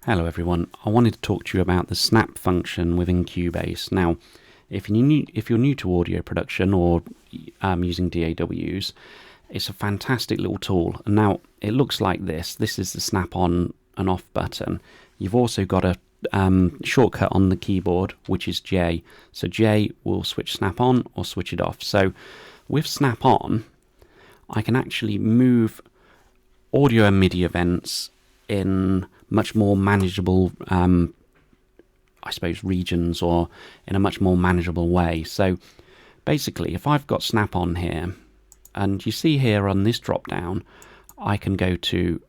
Hello everyone, I wanted to talk to you about the snap function within Cubase. Now, if you're new to audio production or using DAWs, it's a fantastic little tool. And now it looks like this. This is the snap on and off button. You've also got a shortcut on the keyboard, which is J. So J will switch snap on or switch it off. So with snap on, I can actually move audio and MIDI events in much more manageable I suppose regions, or in a much more manageable way. So basically, if I've got snap on here, and you see here on this drop down, I can go to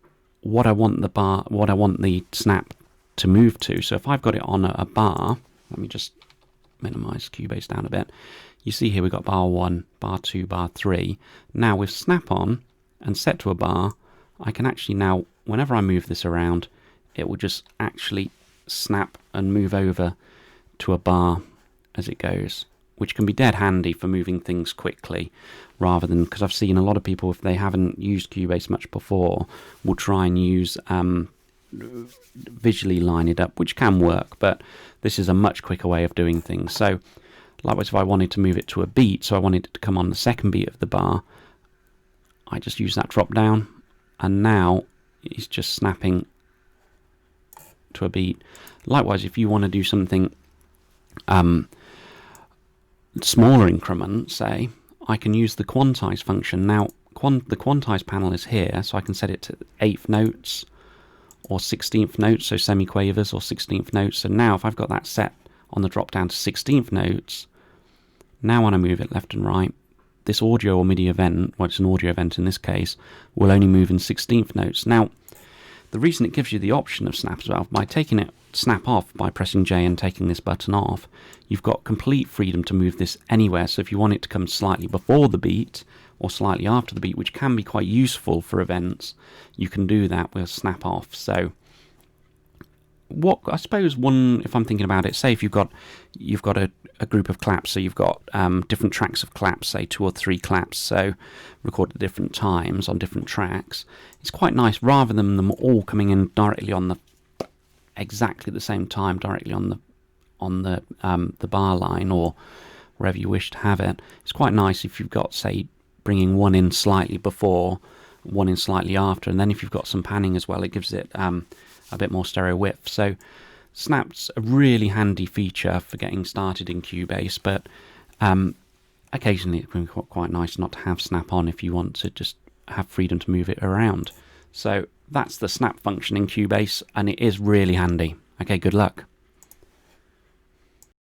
what I want the snap to move to. So if I've got it on a bar, let me just minimize Cubase down a bit. You see here we've got bar 1, bar 2, bar 3. Now with snap on and set to a bar, I can actually now, whenever I move this around, it will just actually snap and move over to a bar as it goes, which can be dead handy for moving things quickly, rather than, because I've seen a lot of people, if they haven't used Cubase much before, will try and use visually line it up, which can work, but this is a much quicker way of doing things. So likewise, if I wanted to move it to a beat, so I wanted it to come on the second beat of the bar, I just use that drop down, and now it's just snapping to a beat. Likewise, if you want to do something smaller increment, say, I can use the Quantize function. Now the Quantize panel is here, so I can set it to 8th notes or 16th notes, so semiquavers or 16th notes. So now if I've got that set on the drop down to 16th notes, now when I move it left and right, this audio or MIDI event, well, it's an audio event in this case, will only move in 16th notes. Now, the reason it gives you the option of snap as well, by taking it snap off by pressing J and taking this button off, you've got complete freedom to move this anywhere. So if you want it to come slightly before the beat or slightly after the beat, which can be quite useful for events, you can do that with snap off. So what I suppose one, if I'm thinking about it, say if you've got a group of claps, so you've got different tracks of claps, say 2 or 3 claps, so recorded at different times on different tracks. It's quite nice, rather than them all coming in directly on the exactly the same time, directly on the bar line or wherever you wish to have it. It's quite nice if you've got, say, bringing one in slightly before, one in slightly after, and then if you've got some panning as well, it gives it a bit more stereo width. So snap's a really handy feature for getting started in Cubase, but occasionally it can be quite nice not to have snap on if you want to just have freedom to move it around. So that's the snap function in Cubase, and it is really handy. Okay, good luck.